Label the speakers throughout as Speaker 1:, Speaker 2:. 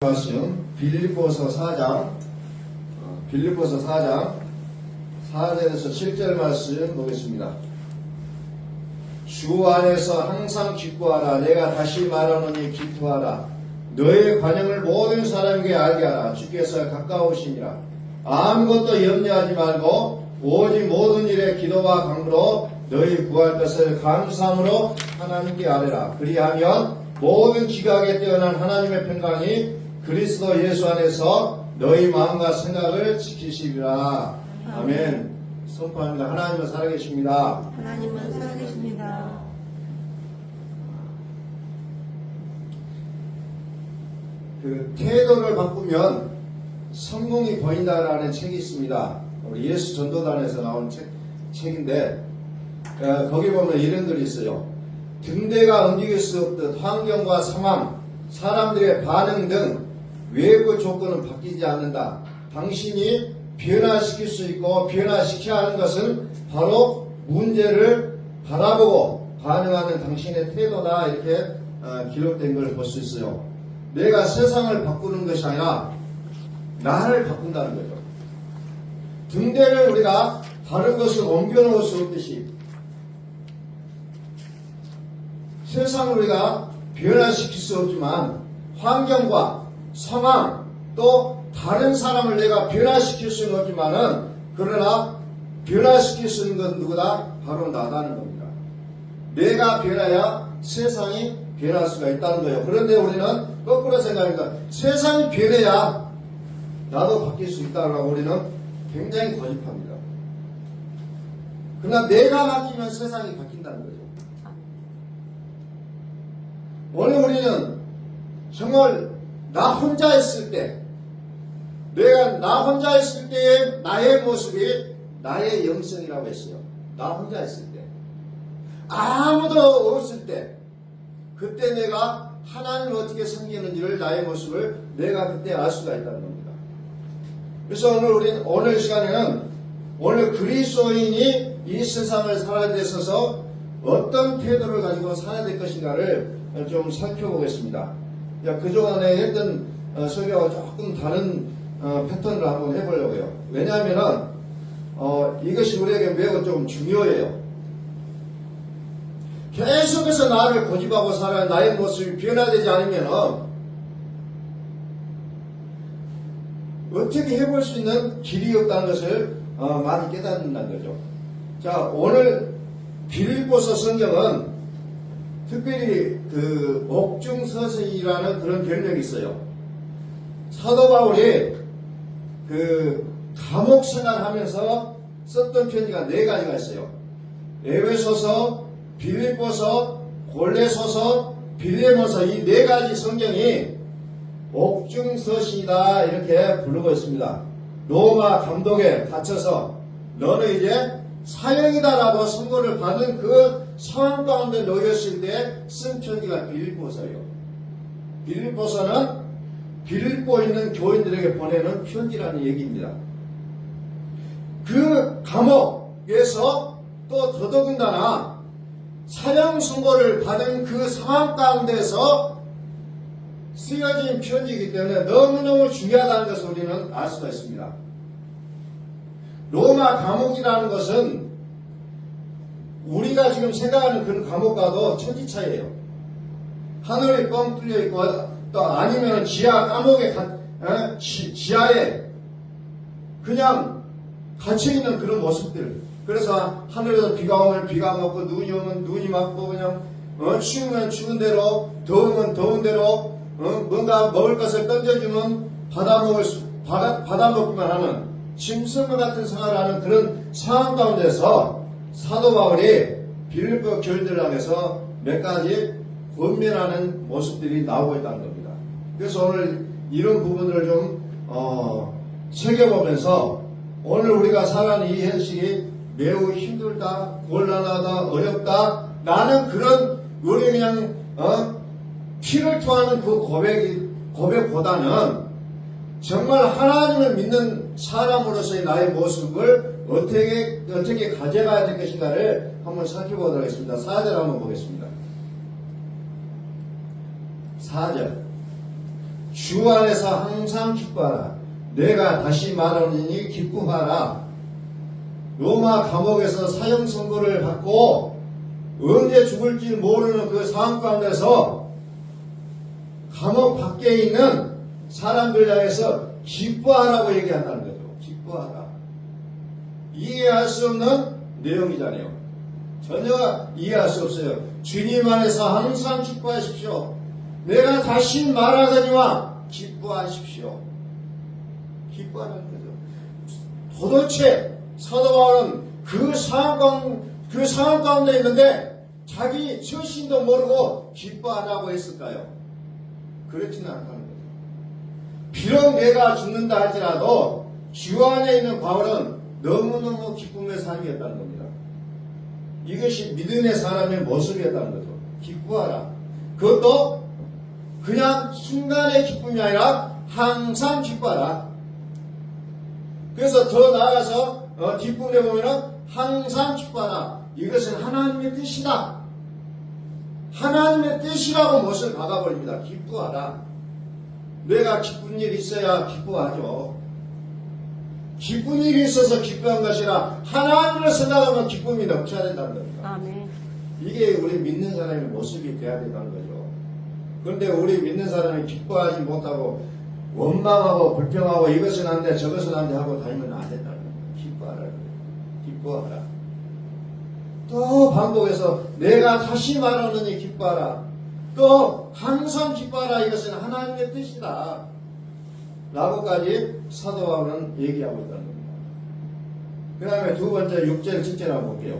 Speaker 1: 말씀 빌립보서 4장 4절에서 7절 말씀 보겠습니다. 주 안에서 항상 기뻐하라. 내가 다시 말하노니 기뻐하라. 너의 관용을 모든 사람에게 알게 하라. 주께서 가까우시니라. 아무것도 염려하지 말고 오직 모든 일에 기도와 간구로 너희 구할 것을 감사함으로 하나님께 아뢰라. 그리하면 모든 지각에 뛰어난 하나님의 평강이 그리스도 예수 안에서 너희 마음과 생각을 지키시리라. 아멘. 선포합니다. 하나님은 살아계십니다.
Speaker 2: 하나님은 살아계십니다.
Speaker 1: 그 태도를 바꾸면 성공이 보인다라는 책이 있습니다. 우리 예수 전도단에서 나온 책인데 거기 보면 이런 글이 있어요. 등대가 움직일 수 없듯 환경과 상황, 사람들의 반응 등 외부 조건은 바뀌지 않는다. 당신이 변화시킬 수 있고 변화시켜야 하는 것은 바로 문제를 바라보고 반응하는 당신의 태도다. 이렇게 기록된 걸 볼 수 있어요. 내가 세상을 바꾸는 것이 아니라 나를 바꾼다는 거죠. 등대를 우리가 다른 것을 옮겨놓을 수 없듯이 세상을 우리가 변화시킬 수 없지만 환경과 상황 또 다른 사람을 내가 변화시킬 수는 없지만은 그러나 변화시킬 수 있는 건 누구다? 바로 나다는 겁니다. 내가 변해야 세상이 변할 수가 있다는 거예요. 그런데 우리는 거꾸로 생각합니다. 세상이 변해야 나도 바뀔 수 있다고 우리는 굉장히 고집합니다. 그러나 내가 바뀌면 세상이 바뀐다는 거죠. 오늘 우리는 정말 나 혼자 있을 때, 내가 나 혼자 있을 때의 나의 모습이 나의 영성이라고 했어요. 나 혼자 있을 때. 아무도 없을 때, 그때 내가 하나님을 어떻게 섬기는지를 나의 모습을 내가 그때 알 수가 있다는 겁니다. 그래서 오늘 시간에는 오늘 그리스도인이 이 세상을 살아야 돼 있어서 어떤 태도를 가지고 살아야 될 것인가를 좀 살펴보겠습니다. 그동안에 했던 설교와 조금 다른 패턴을 한번 해보려고요. 왜냐하면 이것이 우리에게 매우 좀 중요해요. 계속해서 나를 고집하고 살아야 나의 모습이 변화되지 않으면 어떻게 해볼 수 있는 길이 없다는 것을 많이 깨닫는다는 거죠. 자, 오늘 빌립보서 성경은 특별히 그 옥중서신이라는 그런 별명이 있어요. 사도 바울이 그 감옥 생활하면서 썼던 편지가 4가지가 있어요. 에베소서, 빌립보서, 골로새서, 빌레몬서 이 4가지 성경이 옥중서신이다 이렇게 부르고 있습니다. 로마 감독에 갇혀서 너는 이제 사형이다라고 선고를 받은 그 상황 가운데 놓였을 때 쓴 편지가 빌립보서예요. 빌립보서는 빌립보에 있는 교인들에게 보내는 편지라는 얘기입니다. 그 감옥에서 또 더더군다나 사형 선고를 받은 그 상황 가운데서 쓰여진 편지이기 때문에 너무너무 중요하다는 것을 우리는 알 수가 있습니다. 로마 감옥이라는 것은 우리가 지금 생각하는 그런 감옥과도 천지차이예요. 하늘이 뻥 뚫려 있고 또 아니면 지하 감옥에 지하에 그냥 갇혀 있는 그런 모습들. 그래서 하늘에서 비가 오면 비가 맞고 눈이 오면 눈이 맞고 그냥 추우면 추운 대로 더우면 더운 대로 뭔가 먹을 것을 던져주면 받아 먹기만 하는 짐승과 같은 생활을 하는 그런 상황 가운데서 사도 바울이 빌립보 교인들을 향해서 몇 가지 권면하는 모습들이 나오고 있다는 겁니다. 그래서 오늘 이런 부분들을 좀 새겨보면서 오늘 우리가 살아가는 이 현실이 매우 힘들다, 곤란하다, 어렵다 라는 그런 우리 그냥 피를 토하는 그 고백보다는 정말 하나님을 믿는 사람으로서의 나의 모습을 어떻게 가져가야 될 것인가를 한번 살펴보도록 하겠습니다. 4절 한번 보겠습니다. 4절 주 안에서 항상 기뻐하라. 내가 다시 말하노니 기뻐하라. 로마 감옥에서 사형 선고를 받고 언제 죽을지 모르는 그 상황 가운데서 감옥 밖에 있는 사람들 향해서 기뻐하라고 얘기한다는 거죠. 기뻐하라. 이해할 수 없는 내용이잖아요. 전혀 이해할 수 없어요. 주님 안에서 항상 기뻐하십시오. 내가 다시 말하거니와 기뻐하십시오. 기뻐하는 거죠. 도대체 사도 바울은 그 상황 가운데 있는데 자기 처신도 모르고 기뻐하라고 했을까요? 그렇지는 않다는 거죠. 비록 내가 죽는다 할지라도 주 안에 있는 바울은 너무너무 기쁨의 삶이었다는 겁니다. 이것이 믿음의 사람의 모습이었다는 거죠. 기뻐하라. 그것도 그냥 순간의 기쁨이 아니라 항상 기뻐하라. 그래서 더 나아가서 뒷부분에 보면은 항상 기뻐하라. 이것은 하나님의 뜻이다. 하나님의 뜻이라고 못을 박아버립니다. 기뻐하라. 내가 기쁜 일이 있어야 기뻐하죠. 기쁜 일이 있어서 기뻐한 것이라 하나님을 생각하면 기쁨이 넘쳐야 된다는 겁니다.
Speaker 2: 아멘.
Speaker 1: 이게 우리 믿는 사람의 모습이 돼야 된다는 거죠. 그런데 우리 믿는 사람이 기뻐하지 못하고 원망하고 불평하고 이것은 안 돼 저것은 안 돼 하고 다니면 안 된다는 겁니다. 기뻐하라. 기뻐하라. 또 반복해서 내가 다시 말하느니 기뻐하라. 또 항상 기뻐하라. 이것은 하나님의 뜻이다. 라고까지 사도 바울은 얘기하고 있다는 겁니다. 그 다음에 두 번째 6절 7절 한번 볼게요.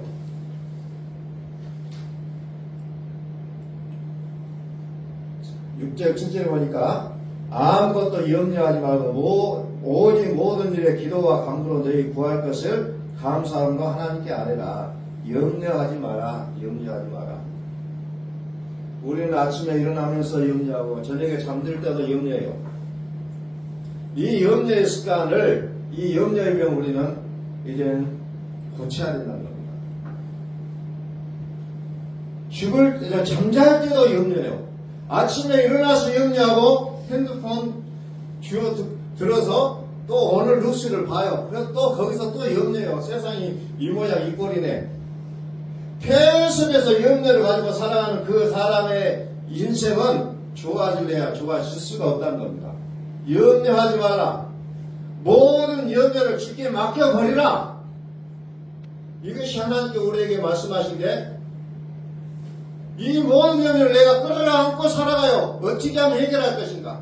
Speaker 1: 6절 7절에 보니까 아무것도 염려하지 말고 오직 모든 일에 기도와 간구로 너희 구할 것을 감사함과 하나님께 아뢰라. 염려하지 마라. 염려하지 마라. 우리는 아침에 일어나면서 염려하고 저녁에 잠들 때도 염려해요. 이 염려의 습관을, 이 염려의 병 우리는 이제 고쳐야 된다는 겁니다. 잠잘 때도 염려해요. 아침에 일어나서 염려하고 핸드폰 들어서 또 오늘 뉴스를 봐요. 그래서 또 거기서 또 염려해요. 세상이 이 모양 이 꼴이네. 계속해서 염려를 가지고 살아가는 그 사람의 인생은 좋아질래야 좋아질 수가 없다는 겁니다. 염려하지 마라. 모든 염려를 주께 맡겨버리라. 이것이 하나님께 우리에게 말씀하신 게 이 모든 염려를 내가 끌어안고 살아가요. 어떻게 하면 해결할 것인가?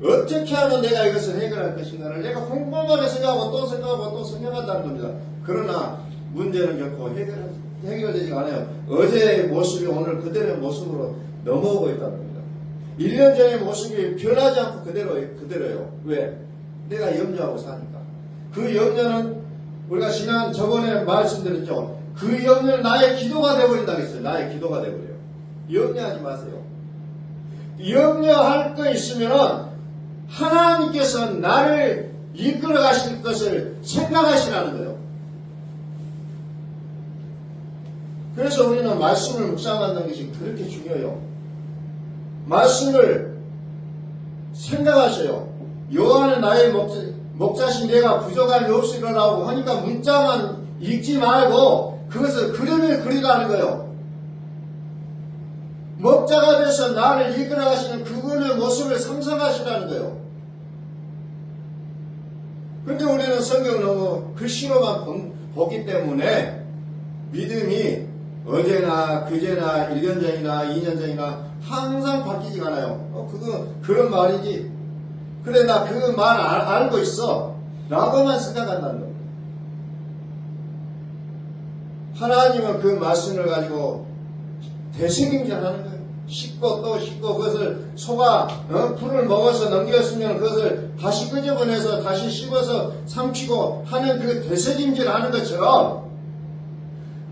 Speaker 1: 어떻게 하면 내가 이것을 해결할 것인가를 내가 꼼꼼하게 생각하고 또 생각하고 또 생각한다는 겁니다. 그러나 문제는 결코 해결되지 않아요. 어제의 모습이 오늘 그대로의 모습으로 넘어오고 있다는 겁니다. 1년 전의 모습이 변하지 않고 그대로예요. 왜? 내가 염려하고 사니까. 그 염려는 우리가 저번에 말씀드렸죠. 그 염려는 나의 기도가 되어버린다고 했어요. 나의 기도가 되어버려요. 염려하지 마세요. 염려할 거 있으면 하나님께서 나를 이끌어 가실 것을 생각하시라는 거예요. 그래서 우리는 말씀을 묵상한다는 것이 그렇게 중요해요. 말씀을 생각하셔요. 여호와는 나의 목자신 내가 부족함이 없으리라고 하니까 문자만 읽지 말고 그것을 그림을 그리라는 거예요. 목자가 돼서 나를 이끌어 가시는 그분의 모습을 상상하시라는 거예요. 그런데 우리는 성경을 너무 글씨로만 보기 때문에 믿음이 어제나 그제나 1년 전이나 2년 전이나 항상 바뀌지가 않아요. 그런 말이지. 그래 나 그 말 알고 있어 라고만 생각한다는 거예요. 하나님은 그 말씀을 가지고 되새김질하는 거예요. 씻고 또 씻고 그것을 소가 풀을 먹어서 넘겼으면 그것을 다시 끄집어내서 다시 씹어서 삼키고 하는 그 되새김질하는 것처럼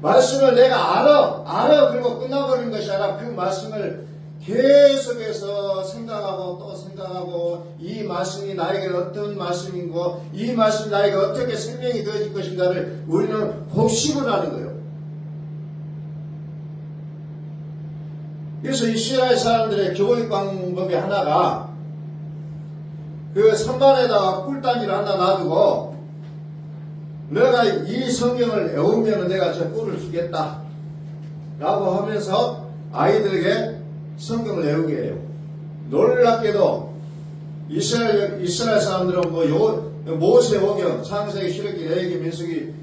Speaker 1: 말씀을 내가 알아 그리고 끝나버린 것이 아니라 그 말씀을 계속해서 생각하고 또 생각하고 이 말씀이 나에게 어떤 말씀인고 이 말씀이 나에게 어떻게 생명이 되어질 것인가를 우리는 곱씹을 하는 거예요. 그래서 이스라엘 사람들의 교육 방법이 하나가 그 선반에다가 꿀단지를 하나 놔두고 내가 이 성경을 외우면 내가 저 꿀을 주겠다 라고 하면서 아이들에게 성경을 외우게 해요. 놀랍게도 이스라엘 사람들은 모세오경, 창세기, 출애굽기, 레위기, 민수기,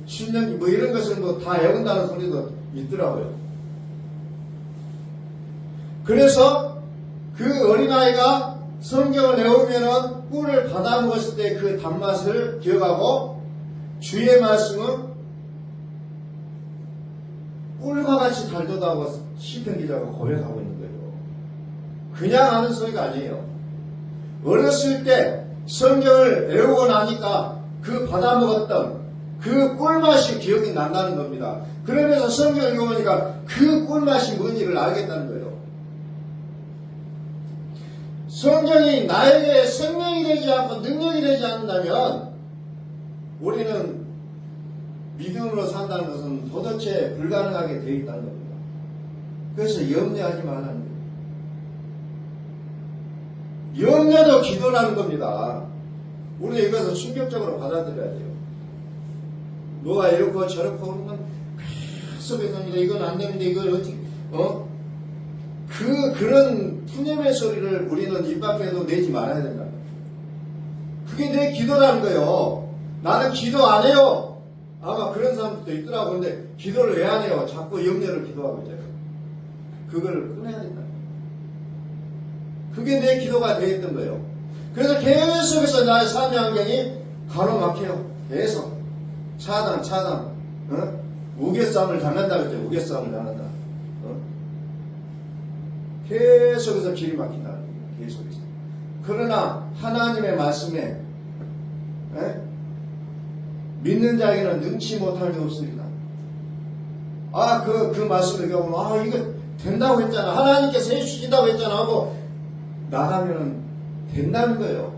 Speaker 1: 신명기 이런 것을 다 외운다는 소리도 있더라고요. 그래서 그 어린아이가 성경을 외우면은 꿀을 받아 먹었을 때 그 단맛을 기억하고 주의 말씀은 꿀과 같이 달도다고 시편 기자가 고백하고 있는 거예요. 그냥 하는 소리가 아니에요. 어렸을 때 성경을 외우고 나니까 그 받아 먹었던 그 꿀맛이 기억이 난다는 겁니다. 그러면서 성경을 읽어보니까 그 꿀맛이 뭔지를 알겠다는 거예요. 성경이 나에게 생명이 되지 않고 능력이 되지 않는다면 우리는 믿음으로 산다는 것은 도대체 불가능하게 되어 있다는 겁니다. 그래서 염려하지 말라는 거예요. 염려도 기도라는 겁니다. 우리는 이것을 충격적으로 받아들여야 돼요. 뭐가 이렇고 저렇고 그러면 계속해서 이건 안 되는데 이걸 어떻게 그런 푸념의 소리를 우리는 입 밖에도 내지 말아야 된다. 그게 내 기도라는 거예요. 나는 기도 안 해요. 아마 그런 사람들도 있더라고. 근데 기도를 왜 안 해요? 자꾸 염려를 기도하고 있잖아요. 그걸 끊어야 된다. 그게 내 기도가 되었던 거예요. 그래서 계속해서 나의 삶의 환경이 가로막혀요. 계속. 차단. 우겨싸움을 당한다 그랬죠. 우겨싸움을 당한다. 계속해서 길이 막힌다. 계속해서. 그러나 하나님의 말씀에 믿는 자에게는 능치 못할 게 없습니다. 그 말씀을 읽어보면 이거 된다고 했잖아. 하나님께서 해주신다고 했잖아 하고 나가면은 된다는 거예요.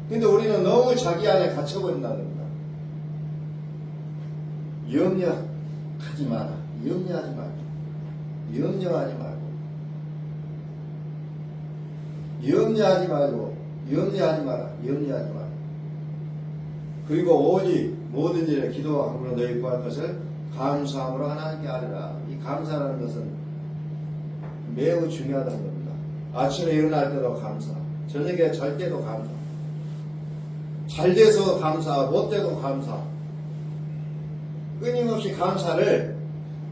Speaker 1: 근데 우리는 너무 자기 안에 갇혀버린다는 겁니다. 염려하지 마라. 염려하지 말고. 염려하지 말고. 염려하지 말고. 염려하지 마라. 염려하지 마라. 그리고 오직 모든 일에 기도와 함으로 너희 구할 것을 감사함으로 하나님께 아뢰라. 이 감사라는 것은 매우 중요하다는 겁니다. 아침에 일어날 때도 감사, 저녁에 잘 때도 감사, 잘 돼서 감사, 못 돼도 감사. 끊임없이 감사를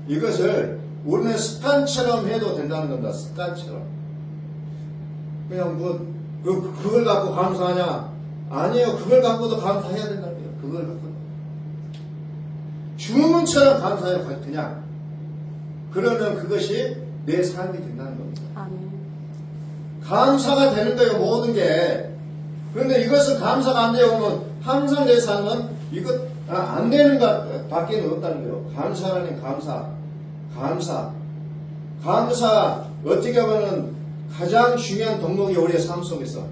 Speaker 1: 이것을 우리는 습관처럼 해도 된다는 겁니다. 습관처럼. 그냥 그걸 갖고 감사하냐? 아니에요. 그걸 갖고도 감사해야 된다는 거예요. 그걸 갖고도. 주문처럼 감사해요. 그냥. 그러면 그것이 내 삶이 된다는 겁니다.
Speaker 2: 아멘.
Speaker 1: 감사가 되는 거예요. 모든 게. 그런데 이것은 감사가 안 되고 오면 항상 내 삶은 이것 안 되는 것 밖에 없다는 거예요. 감사라는 감사. 어떻게 보면 가장 중요한 덕목이 우리의 삶 속에서.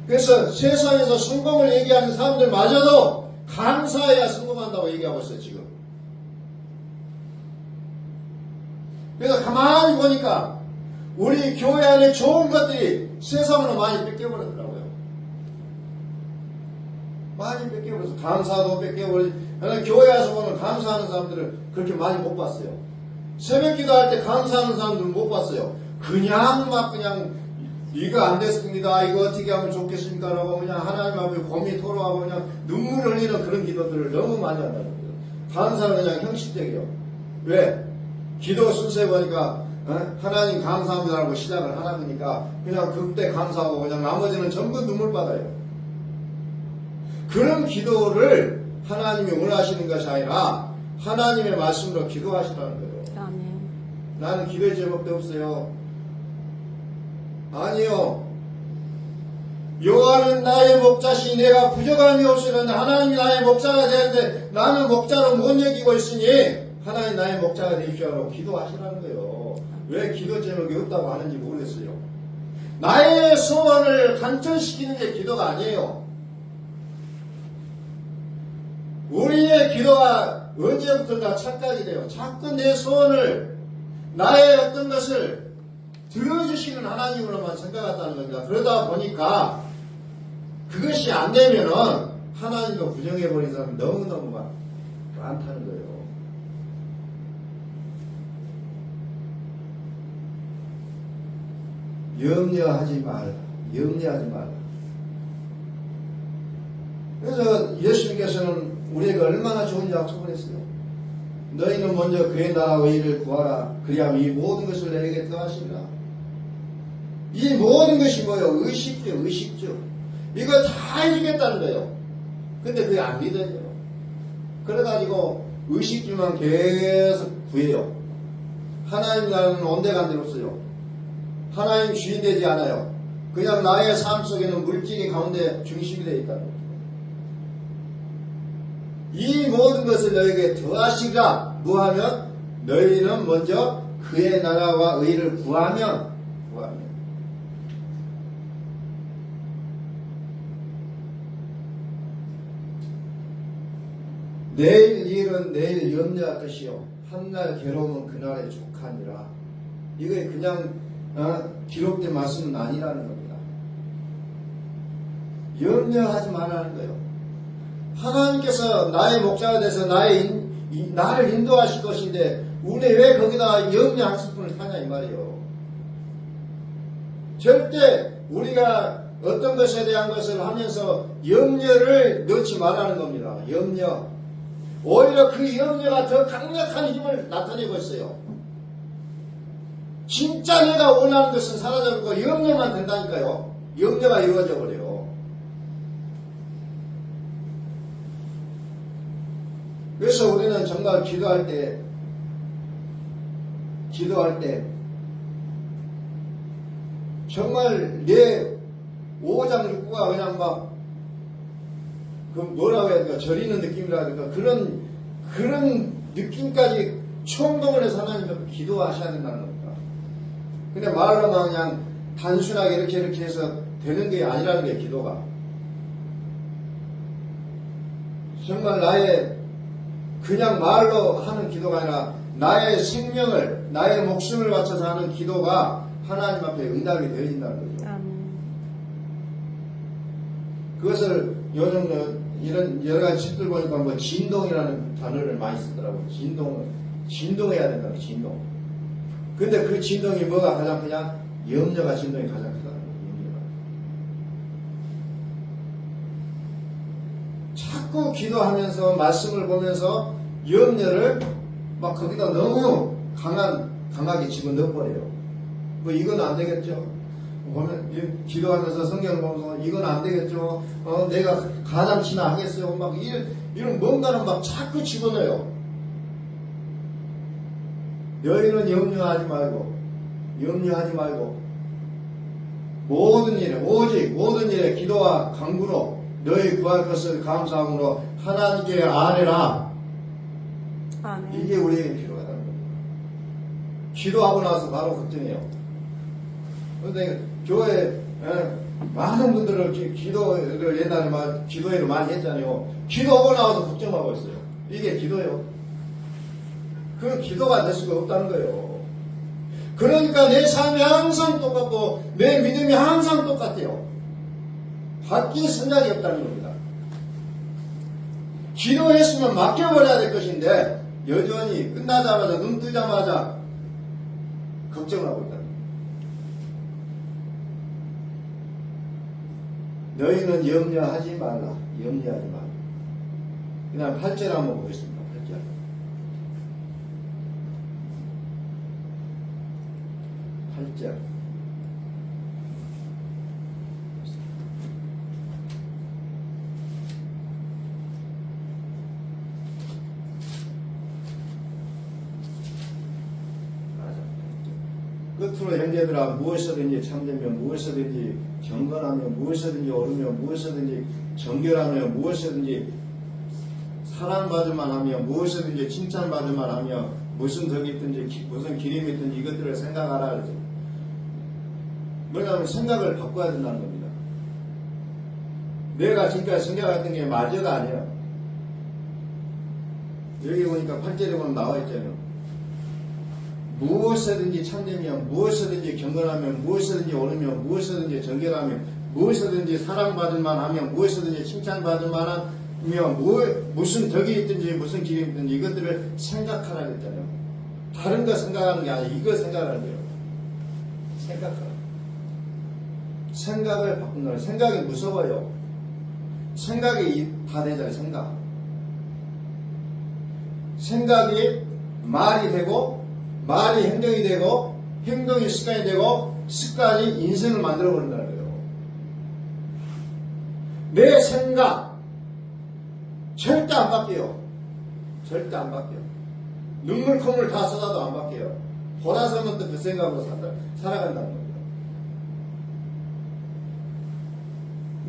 Speaker 1: 그래서 세상에서 성공을 얘기하는 사람들마저도 감사해야 성공한다고 얘기하고 있어요, 지금. 그래서 가만히 보니까 우리 교회 안에 좋은 것들이 세상으로 많이 뺏겨버렸더라고요. 많이 뺏겨버려서 감사도 뺏겨버리고, 저는 교회 와서 보면 감사하는 사람들을 그렇게 많이 못 봤어요. 새벽 기도할 때 감사하는 사람들은 못 봤어요. 그냥 이거 안 됐습니다. 이거 어떻게 하면 좋겠습니까? 라고 그냥 하나님 앞에 고민 토로하고 그냥 눈물 흘리는 그런 기도들을 너무 많이 한다는 거예요. 감사는 그냥 형식적이에요. 왜? 기도 순서에 보니까 하나님 감사합니다라고 시작을 하나 보니까 그냥 그때 감사하고 그냥 나머지는 전부 눈물 받아요. 그런 기도를 하나님이 원하시는 것이 아니라 하나님의 말씀으로 기도하시라는 거예요.
Speaker 2: 아멘.
Speaker 1: 나는 기도의 제목도 없어요. 아니요. 여호와는 나의 목자시니 내가 부족함이 없으려는데 하나님이 나의 목자가 되는데 나는 목자로 못 여기고 있으니 하나님 나의 목자가 되십시오라고 기도하시라는 거예요. 왜 기도 제목이 없다고 하는지 모르겠어요. 나의 소원을 간절시키는 게 기도가 아니에요. 우리의 기도가 언제부턴가 착각이 돼요. 자꾸 내 소원을 나의 어떤 것을 들어주시는 하나님으로만 생각했다는 겁니다. 그러다 보니까 그것이 안 되면은 하나님도 부정해버린 사람이 너무너무 많다는 거예요. 염려하지 말라. 염려하지 말라. 그래서 예수님께서는 우리에게 얼마나 좋은 약속을 했어요. 너희는 먼저 그의 나라와 의를 구하라. 그리하면 이 모든 것을 너에게 더하시리라. 이 모든 것이 뭐예요? 의식주, 의식주. 이거 다 해주겠다는 거예요. 근데 그게 안 믿어져요. 그래가지고 의식주만 계속 구해요. 하나님 나라는 온데간데 없어요. 하나님 주인 되지 않아요. 그냥 나의 삶 속에는 물질이 가운데 중심이 되어 있다는 거예요. 이 모든 것을 너에게 더하시라. 뭐하면? 너희는 먼저 그의 나라와 의를 구하면 내일 일은 내일 염려할 것이요 한날 괴로움은 그날의 족하니라. 이게 그냥 기록된 말씀은 아니라는 겁니다. 염려하지 말라는 거예요. 하나님께서 나의 목자가 돼서 나를 인도하실 것인데 우리 왜 거기다 염려 한 스푼을 타냐 이 말이에요. 절대 우리가 어떤 것에 대한 것을 하면서 염려를 넣지 말라는 겁니다. 염려. 오히려 그 염려가 더 강력한 힘을 나타내고 있어요. 진짜 내가 원하는 것은 사라져버리고 염려만 된다니까요. 염려가 이루어져 버려요. 그래서 우리는 정말 기도할 때 정말 내 오장 육부가 그냥 뭐라고 해야 될까, 저리는 느낌이라 해야 될까, 그런 느낌까지 총동을 해서 하나님 앞에 기도하셔야 된다는 겁니다. 근데 말로만 그냥 단순하게 이렇게 해서 되는 게 아니라는 게 기도가. 정말 그냥 말로 하는 기도가 아니라 나의 생명을, 나의 목숨을 바쳐서 하는 기도가 하나님 앞에 응답이 되어진다는 거죠. 그것을 요즘 이런 여러 가지 책들 보니까 진동이라는 단어를 많이 쓰더라고요. 진동해야 된다고, 진동. 근데 그 진동이 뭐가 가장 크냐? 염려가 진동이 가장 크다는 거예요, 염려가. 자꾸 기도하면서, 말씀을 보면서 염려를 거기다 너무 강하게 집어넣어버려요. 이건 안 되겠죠? 보면, 기도하면서 성경을 보면서 이건 안 되겠죠? 내가 가당치나 하겠어요? 이런 뭔가는 자꾸 집어넣어요. 너희는 염려하지 말고, 모든 일에 기도와 간구로 너희 구할 것을 감사함으로 하나님께 아뢰라.
Speaker 2: 아멘.
Speaker 1: 이게 우리에게 필요하다는 겁니다. 기도하고 나서 바로 걱정해요. 그런데 교회에 많은 분들은 기도를 옛날에 기도회를 많이 했잖아요. 기도하고 나와서 걱정하고 있어요. 이게 기도예요. 그 기도가 될 수가 없다는 거예요. 그러니까 내 삶이 항상 똑같고 내 믿음이 항상 똑같아요. 바뀐 생각이 없다는 겁니다. 기도했으면 맡겨버려야 될 것인데 여전히 끝나자마자 눈 뜨자마자 걱정을 하고 있다. 너희는 염려하지 말라. 그냥 8절 한번 보겠습니다. 8절. 끝으로 형제들아, 무엇이든지 참되며, 무엇이든지 경건하며, 무엇이든지 옳으며, 무엇이든지 정결하며, 무엇이든지 사랑받을만 하며, 무엇이든지 칭찬받을만 하며, 무슨 덕이 있든지 무슨 기림이 있든지 이것들을 생각하라. 뭐냐면 생각을 바꿔야 된다는 겁니다. 내가 지금까지 생각했던 게 맞아가 아니에요. 여기 보니까 8절에 보면 나와 있잖아요. 무엇이든지 참되면, 무엇이든지 경건하면, 무엇이든지 옳으면, 무엇이든지 정결하면, 무엇이든지 사랑받을 만하면, 무엇이든지 칭찬받을 만하면, 무슨 덕이 있든지 무슨 길이 있든지 이것들을 생각하라 그랬잖아요. 다른 거 생각하는 게 아니라 이거 생각하는 거예요. 생각하라. 생각을 바꾼다. 생각이 무서워요. 생각이 다 되잖아요. 생각이 말이 되고, 말이 행동이 되고, 행동이 습관이 되고, 습관이 인생을 만들어 버린다는 거예요. 내 생각 절대 안 바뀌어요. 절대 안 바뀌어요. 눈물 콧물 다 쏟아도 안 바뀌어요. 돌아서면 또 그 생각으로 살아간다는 겁니다.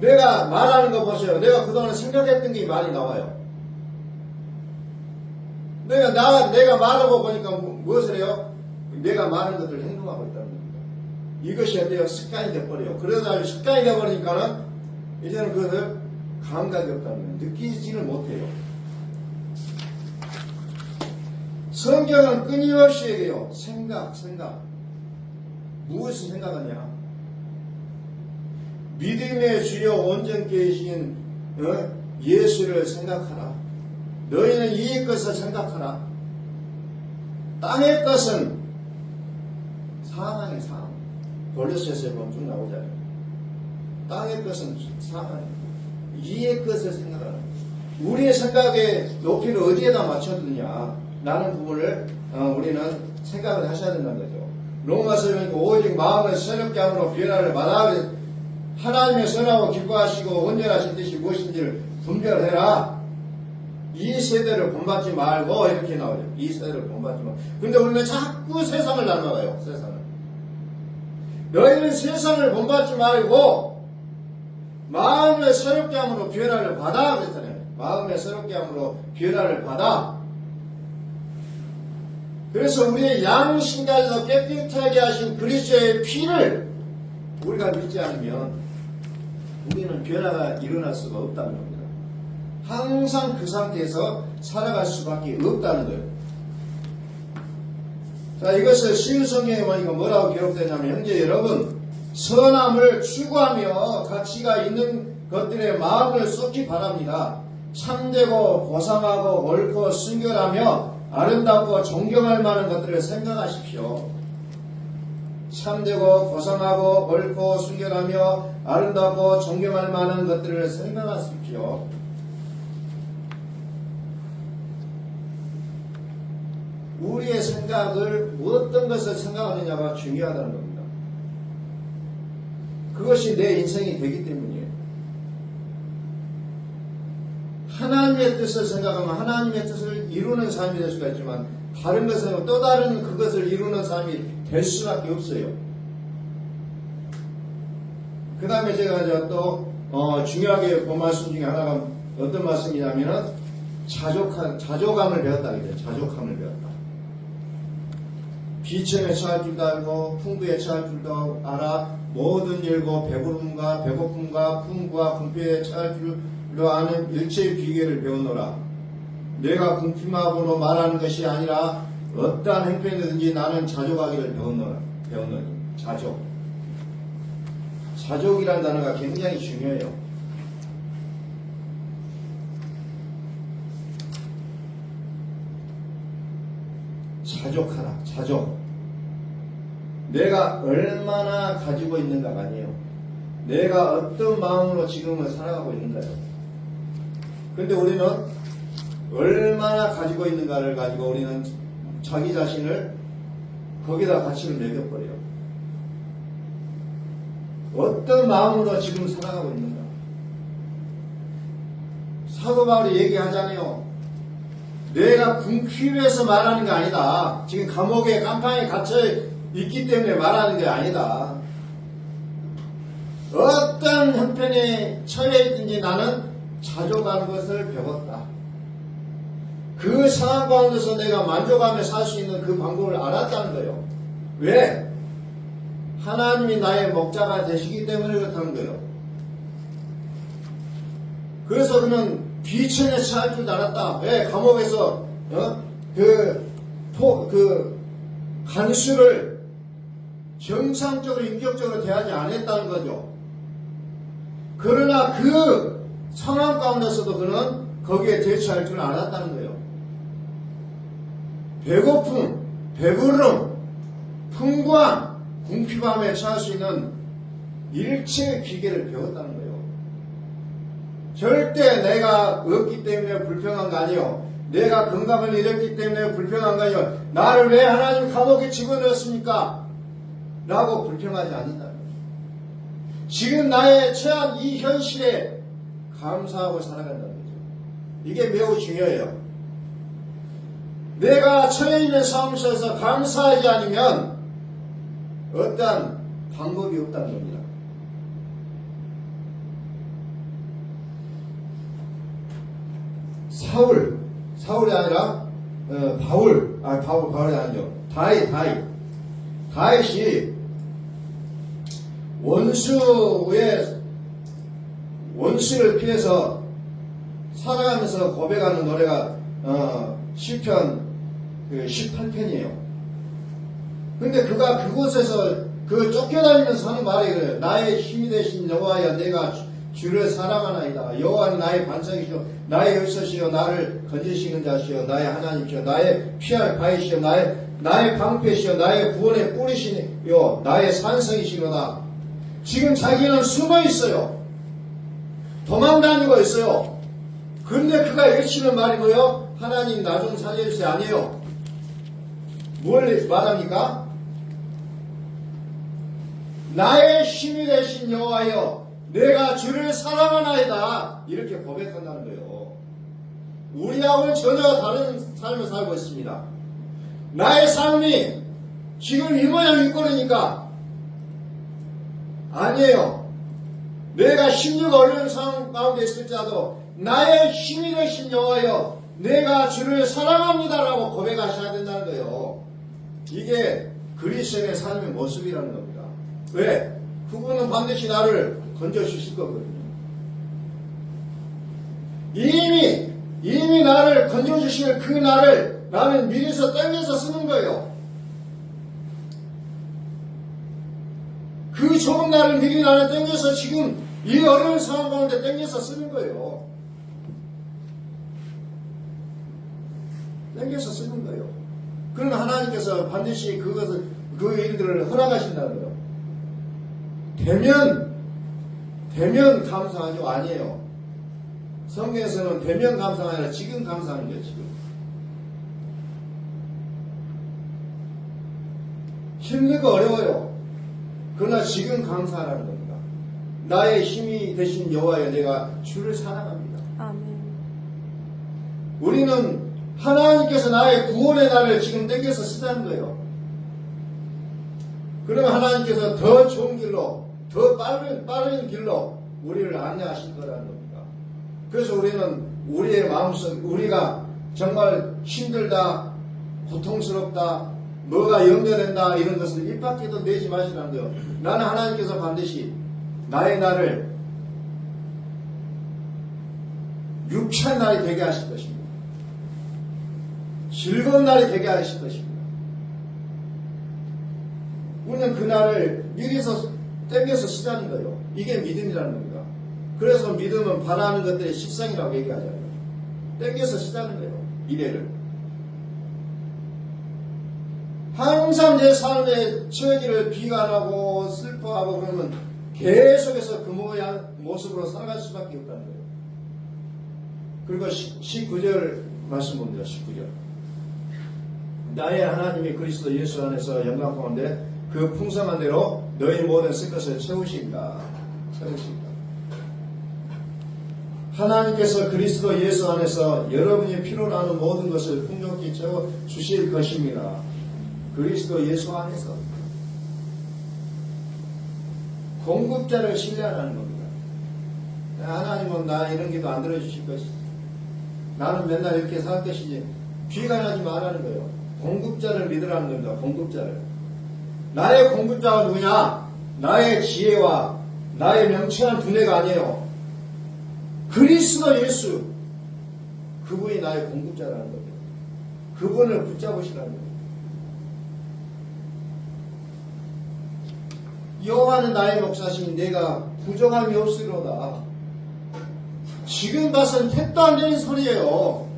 Speaker 1: 내가 말하는 거 보세요. 내가 그동안 생각했던 게 많이 나와요. 내가 말하고 보니까 무엇을 해요? 내가 말하는 것들을 행동하고 있다는 겁니다. 이것이 어때요? 습관이 돼버려요. 그러다 습관이 돼버리니까는 이제는 그것을 감각이 없다는 거예요. 느끼지를 못해요. 성경은 끊임없이 얘기해요. 생각. 무엇을 생각하냐? 믿음의 주여 온전케 계신 예수를 생각하라. 너희는 이 것을 생각하라. 땅의 것은 사망의 삶. 골로새서에 보면 쭉 나오잖아요. 땅의 것은 사망이에요. 이의 것을 생각하라. 우리의 생각의 높이를 어디에다 맞춰두냐 라는 부분을 우리는 생각을 하셔야 된다는 거죠. 로마서 보니까 오직 마음을 새롭게 함으로 변화를 받아 하나님의 선하고 기뻐하시고 온전하신 뜻이 무엇인지를 분별해라. 이 세대를 본받지 말고 이렇게 나오죠. 이 세대를 본받지 말고. 근데 우리는 자꾸 세상을 닮아가요. 세상을. 너희는 세상을 본받지 말고 마음을 새롭게 함으로 변화를 받아 그랬잖아요. 마음을 새롭게 함으로 변화를 받아. 그래서 우리의 양심까지도 깨끗하게 하신 그리스도의 피를 우리가 믿지 않으면 우리는 변화가 일어날 수가 없다는 겁니다. 항상 그 상태에서 살아갈 수밖에 없다는 거예요. 자, 이것을 쉬운 성경에 보니까 뭐라고 기록되냐면, 형제 여러분, 선함을 추구하며 가치가 있는 것들에 마음을 쏟기 바랍니다. 참되고 고상하고 옳고 순결하며 아름답고 존경할 만한 것들을 생각하십시오. 참되고 고상하고 옳고 순결하며 아름답고 존경할 만한 것들을 생각하십시오. 우리의 생각을 어떤 것을 생각하느냐가 중요하다는 겁니다. 그것이 내 인생이 되기 때문이에요. 하나님의 뜻을 생각하면 하나님의 뜻을 이루는 삶이 될 수가 있지만 다른 것은 또 다른 그것을 이루는 삶이 될 수밖에 없어요. 그 다음에 제가 또 중요하게 본 말씀 중에 하나가 어떤 말씀이냐면은 자조감을 배웠다. 자조감을 배웠다. 비천에 처할 줄도 알고 풍부에 처할 줄도 알아. 모든 일고 배부름과 배고픔과 풍부와 궁핍에 처할 줄로 아는 일체의 비결을 배우노라. 내가 궁핍함으로 말하는 것이 아니라 어떠한 행편이든지 나는 자족하기를 배웠노니. 자족. 자족이라는 단어가 굉장히 중요해요. 자족하라. 자족. 내가 얼마나 가지고 있는가가 아니에요. 내가 어떤 마음으로 지금은 살아가고 있는가요. 근데 우리는 얼마나 가지고 있는가를 가지고 우리는 자기 자신을 거기다 가치를 매겨버려요. 어떤 마음으로 지금 살아가고 있는가. 사도 바울이 얘기하잖아요. 내가 궁핍해서 말하는 게 아니다. 지금 감옥에 깜빵에 갇혀 있기 때문에 말하는 게 아니다. 어떤 형편에 처해 있든지 나는 자족하는 것을 배웠다. 그 상황 가운데서 내가 만족하며 살 수 있는 그 방법을 알았다는 거예요. 왜? 하나님이 나의 목자가 되시기 때문에 그렇다는 거예요. 그래서 그는 비천에 처할 줄 알았다. 왜? 감옥에서 간수를 정상적으로 인격적으로 대하지 않았다는 거죠. 그러나 그 상황 가운데서도 그는 거기에 대처할 줄 알았다는 거예요. 배고픔, 배부름, 풍부함, 궁핍함에 처할 수 있는 일체의 기계를 배웠다는 거예요. 절대 내가 없기 때문에 불평한 거 아니에요. 내가 건강을 잃었기 때문에 불평한 거 아니에요. 나를 왜 하나님 감옥에 집어넣었습니까? 라고 불평하지 않는다는 거예요. 지금 나의 처한 이 현실에 감사하고 살아간다는 거죠. 이게 매우 중요해요. 내가 처해 있는 상황 속에서 감사하지 않으면 어떠한 방법이 없다는 겁니다. 사울이 아니라 바울이 아니죠. 다윗이 원수를 피해서 살아가면서 고백하는 노래가 시편 18편이에요. 근데 그가 그곳에서 쫓겨다니면서 하는 말이 그래요. 나의 힘이 되신 여호와여, 내가 주를 사랑하나이다. 여호와는 나의 반석이시오, 나의 열쇠시오, 나를 건지시는 자시오, 나의 하나님이시오, 나의 피할 바위시오, 나의 방패시오, 나의 구원의 뿌리시오, 나의 산성이시로다. 지금 자기는 숨어 있어요. 도망다니고 있어요. 근데 그가 외치는 말이 뭐예요? 하나님 나 좀 살려주세요. 아니에요. 뭘 말합니까? 나의 힘이 되신 여호와여, 내가 주를 사랑하나이다. 이렇게 고백한다는 거예요. 우리하고는 전혀 다른 삶을 살고 있습니다. 나의 삶이 지금 이 모양 이 꼴이니까 아니에요. 내가 힘들고 어려운 상황 가운데 있을지라도 나의 힘이 되신 여호와여, 내가 주를 사랑합니다라고 고백하셔야 된다는 거예요. 이게 그리스도인의 삶의 모습이라는 겁니다. 왜? 그분은 반드시 나를 건져주실 거거든요. 이미 나를 건져주실 그 날을 나는 미리서 땡겨서 쓰는 거예요. 그 좋은 날을 미리 나는 땡겨서 지금 이 어려운 상황 가운데 땡겨서 쓰는 거예요. 땡겨서 쓰는 거예요. 그러나 하나님께서 반드시 그 일들을 허락하신다는 거예요. 되면 감사하죠? 아니에요. 성경에서는 되면 감사가 아니라 지금 감사하는 거예요. 지금 힘들고 어려워요. 그러나 지금 감사하라는 겁니다. 나의 힘이 되신 여호와여, 내가 주를 사랑합니다.
Speaker 2: 아멘.
Speaker 1: 우리는 하나님께서 나의 구원의 날을 지금 땡겨서 쓰자는 거예요. 그러면 하나님께서 더 좋은 길로, 더 빠른 길로 우리를 안내하실 거라는 겁니다. 그래서 우리는 우리의 마음속, 우리가 정말 힘들다, 고통스럽다, 뭐가 염려된다, 이런 것을 입 밖에도 내지 마시라는 거예요. 나는 하나님께서 반드시 나의 날을 유쾌한 날이 되게 하실 것입니다. 즐거운 날이 되게 하실 것입니다. 우리는 그 날을 미리서 땡겨서 쓰자는 거예요. 이게 믿음이라는 겁니다. 그래서 믿음은 바라는 것들의 식상이라고 얘기하잖아요. 땡겨서 쓰자는 거예요. 미래를. 항상 내 삶의 처지를 비관하고 슬퍼하고 그러면 계속해서 그 모습으로 살아갈 수밖에 없다는 거예요. 그리고 19절 말씀 봅니다. 19절. 나의 하나님이 그리스도 예수 안에서 영광 가운데 그 풍성한 대로 너희 모든 쓸 것을 채우신다. 하나님께서 그리스도 예수 안에서 여러분이 필요로 하는 모든 것을 풍족히 채워 주실 것입니다. 그리스도 예수 안에서 공급자를 신뢰하라는 겁니다. 하나님은 나 이런 기도 안 들어주실 것이지, 나는 맨날 이렇게 살 것이지, 비관하지 말라는 거예요. 공급자를 믿으라는 겁니다. 공급자를. 나의 공급자가 누구냐? 나의 지혜와 나의 명철한 두뇌가 아니에요. 그리스도 예수, 그분이 나의 공급자라는 겁니다. 그분을 붙잡으시라는 겁니다. 여호와는 나의 목자시니 내가 부족함이 없으리로다. 지금 봐서는 택도 안 되는 소리예요.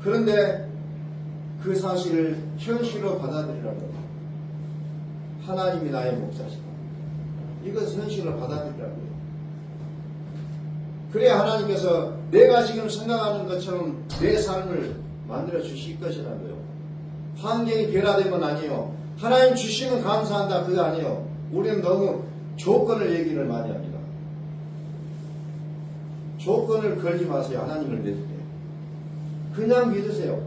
Speaker 1: 그런데 그 사실을 현실로 받아들이라고. 하나님이 나의 목자시다. 이것을 현실로 받아들이라고요. 그래야 하나님께서 내가 지금 생각하는 것처럼 내 삶을 만들어 주실 것이라고요. 환경이 변화되면 아니에요. 하나님 주시면 감사한다. 그거 아니에요. 우리는 너무 조건을 얘기를 많이 합니다. 조건을 걸지 마세요. 하나님을 믿을 때. 그냥 믿으세요.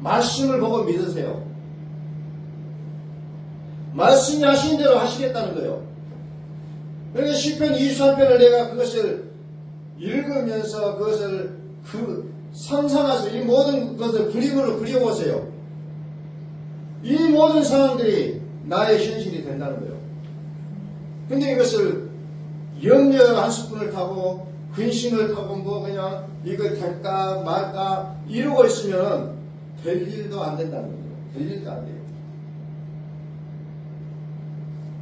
Speaker 1: 말씀을 보고 믿으세요. 말씀이 하신 대로 하시겠다는 거예요. 그러니까 시편 23편을 내가 그것을 읽으면서 그것을 상상하세요. 이 모든 것을 그림으로 그려보세요. 이 모든 상황들이 나의 현실이 된다는 거예요. 근데 이것을 염려 한 스푼을 타고 근심을 타고 뭐 그냥 이거 될까 말까 이러고 있으면 될 일도 안 된다는 거예요. 될 일도 안 돼요.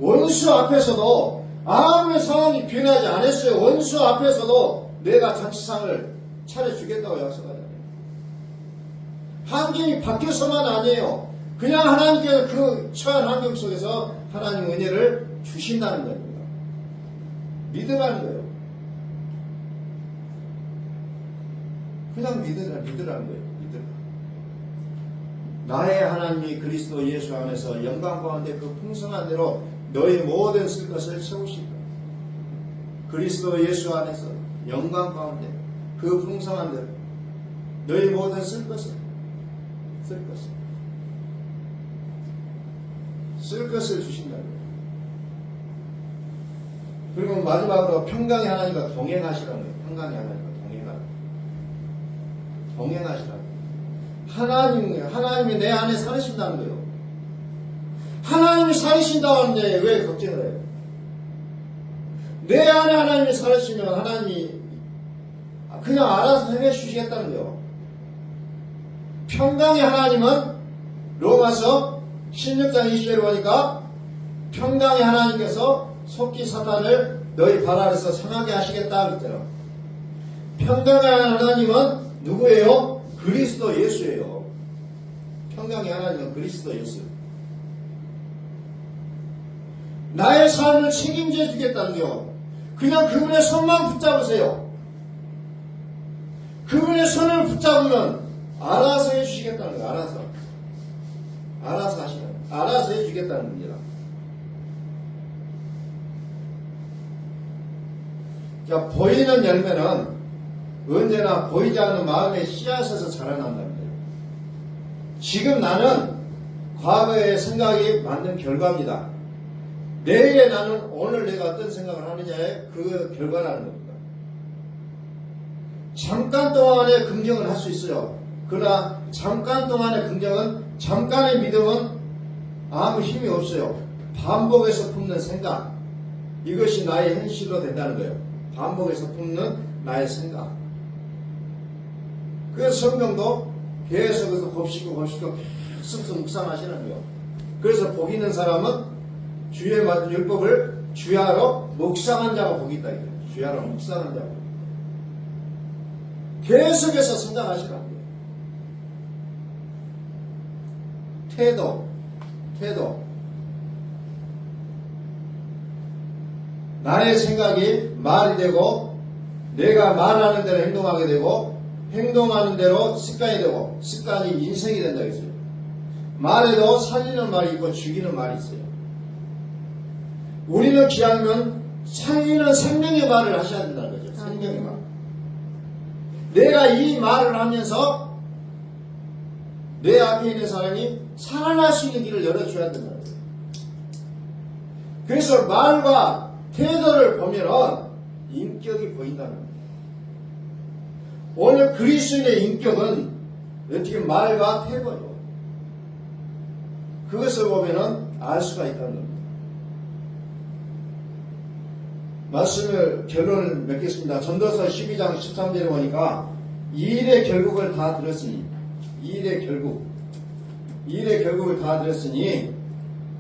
Speaker 1: 원수 앞에서도 아무리 상황이 변하지 않았어요. 원수 앞에서도 내가 잔치상을 차려주겠다고 약속하잖아요. 환경이 바뀌어서만 아니에요. 그냥 하나님께서 그 처한 환경 속에서 하나님 은혜를 주신다는 겁니다. 믿으라는 거예요. 그냥 믿으라는 거예요. 믿으라. 나의 하나님이 그리스도 예수 안에서 영광 가운데 그 풍성한 대로 너희 모든 쓸 것을 채우시고 그리스도 예수 안에서 영광 가운데 그 풍성한 대로 너희 모든 쓸 것을 주신다는 거예요. 그리고 마지막으로 평강의 하나님과 동행하시라는 거예요. 평강의 하나님과 동행하시라는 거예요. 하나님이 내 안에 살으신다는 거예요. 하나님이 살으신다고 하는데 왜 걱정을 해요? 내 안에 하나님이 살으시면 하나님이 그냥 알아서 해내 주시겠다는 거예요. 평강의 하나님은 로마서 16장 20절에 보니까 평강의 하나님께서 속기 사탄을 너희 발 아래서 상하게 하시겠다 그랬잖아요. 평강의 하나님은 누구예요? 그리스도 예수예요. 평강의 하나님은 그리스도 예수. 나의 삶을 책임져 주겠다는 거요. 그냥 그분의 손만 붙잡으세요. 그분의 손을 붙잡으면 알아서 해주시겠다는 거예요. 알아서 하시는 알아서 해주겠다는 겁니다. 자, 보이는 열매는 언제나 보이지 않는 마음의 씨앗에서 자라난다는 거예요. 지금 나는 과거의 생각이 만든 결과입니다. 내일에 나는 오늘 내가 어떤 생각을 하느냐의 그 결과라는 겁니다. 잠깐 동안의 긍정을 할 수 있어요. 그러나 잠깐 동안의 긍정은, 잠깐의 믿음은 아무 힘이 없어요. 반복해서 품는 생각, 이것이 나의 현실로 된다는 거예요. 반복해서 품는 나의 생각. 그래서 성경도 계속해서 곱씹고 계속 묵상하시는 거예요. 그래서 복 있는 사람은 주의 맞은 율법을 주야로 묵상한 자가 복이 있다. 주야로 묵상한 자가. 계속해서 생각하시라는 거예요. 태도. 나의 생각이 말이 되고, 내가 말하는 대로 행동하게 되고, 행동하는 대로 습관이 되고, 습관이 인생이 된다 했어요. 말에도 살리는 말이 있고 죽이는 말이 있어요. 우리는 기왕이면 살리는 생명의 말을 하셔야 된다는 거죠. 생명의 말. 내가 이 말을 하면서 내 앞에 있는 사람이 살아날 수 있는 길을 열어줘야 된다는 거예요. 그래서 말과 태도를 보면은 인격이 보인다는 거예요. 오늘 그리스도인의 인격은 어떻게 말과 태도요. 그것을 보면은 알 수가 있다는 겁니다. 말씀을 결론을 맺겠습니다. 전도서 12장 13절에 보니까 이 일의 결국을 다 들었으니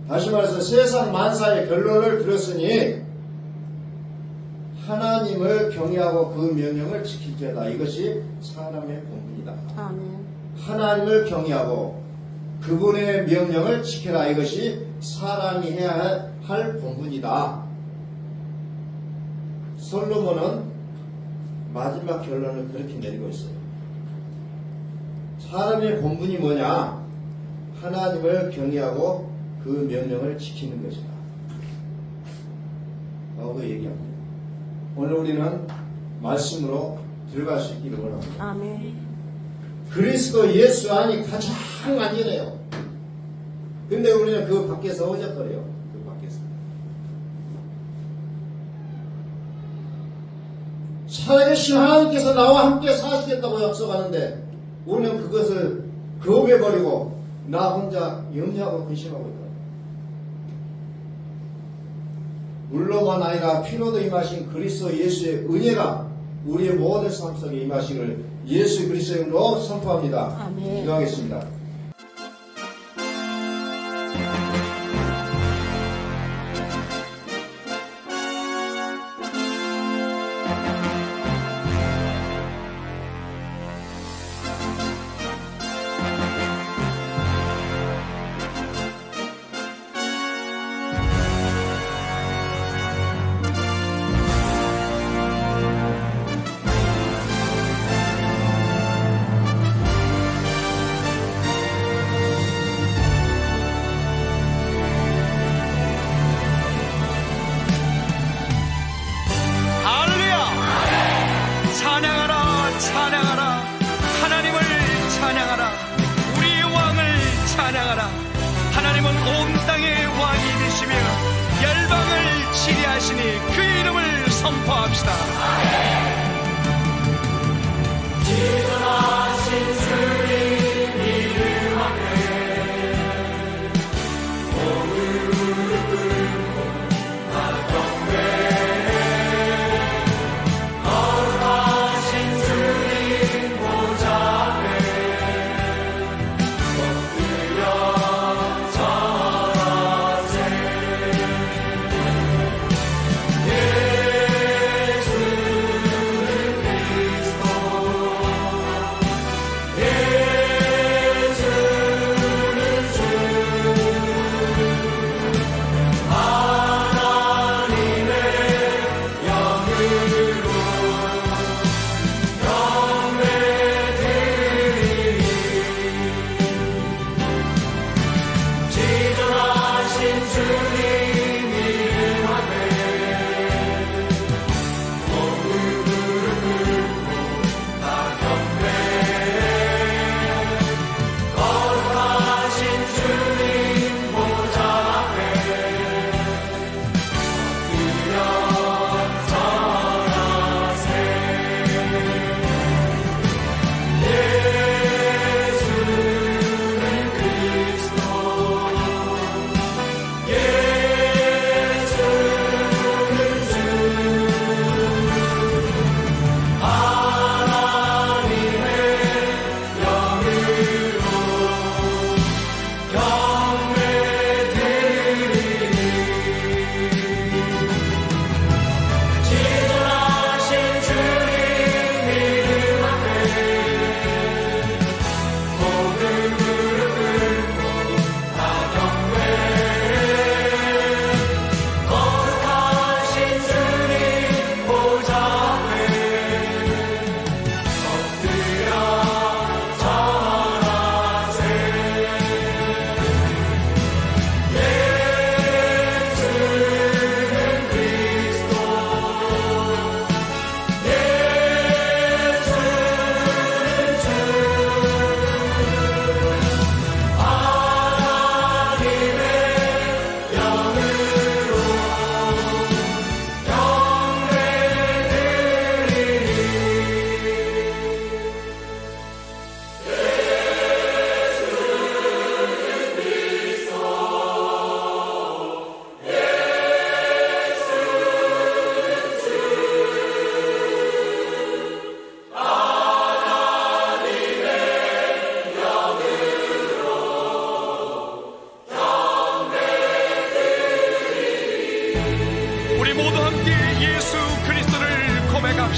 Speaker 1: 다시 말해서 세상 만사의 결론을 들었으니 하나님을 경외하고 그 명령을 지킬지어다. 이것이 사람의 본분이다.
Speaker 2: 아멘.
Speaker 1: 하나님을 경외하고 그분의 명령을 지켜라. 이것이 사람이 해야 할 본분이다. 솔로몬은 마지막 결론을 그렇게 내리고 있어요. 사람의 본분이 뭐냐? 하나님을 경외하고 그 명령을 지키는 것이다. 라고 얘기합니다. 오늘 우리는 말씀으로 들어갈 수 있기를 원합니다.
Speaker 2: 아멘.
Speaker 1: 그리스도 예수 안이 가장 안전해요. 근데 우리는 그 밖에서 어적거려요. 그 밖에서. 살아계신 하나님께서 나와 함께 사시겠다고 약속하는데 우리는 그것을 거부해버리고 나 혼자 염려하고 근심하고 있다. 물로만 아니라 피로도 임하신 그리스도 예수의 은혜가 우리의 모든 삶 속에 임하시기를 예수 그리스도의 이름으로 선포합니다.
Speaker 2: 아멘.
Speaker 1: 기도하겠습니다.
Speaker 3: 찬양하라 하나님을 찬양하라 우리의 왕을 찬양하라 하나님은 온 땅의 왕이 되시며 열방을 지배하시니 그 이름을 선포합시다. 지존하신 주님 이름 앞에 오늘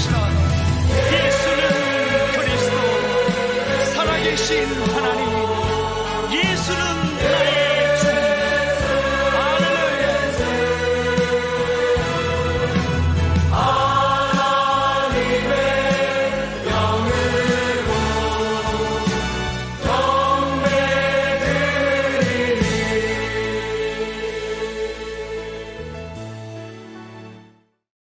Speaker 3: 찬양합시다.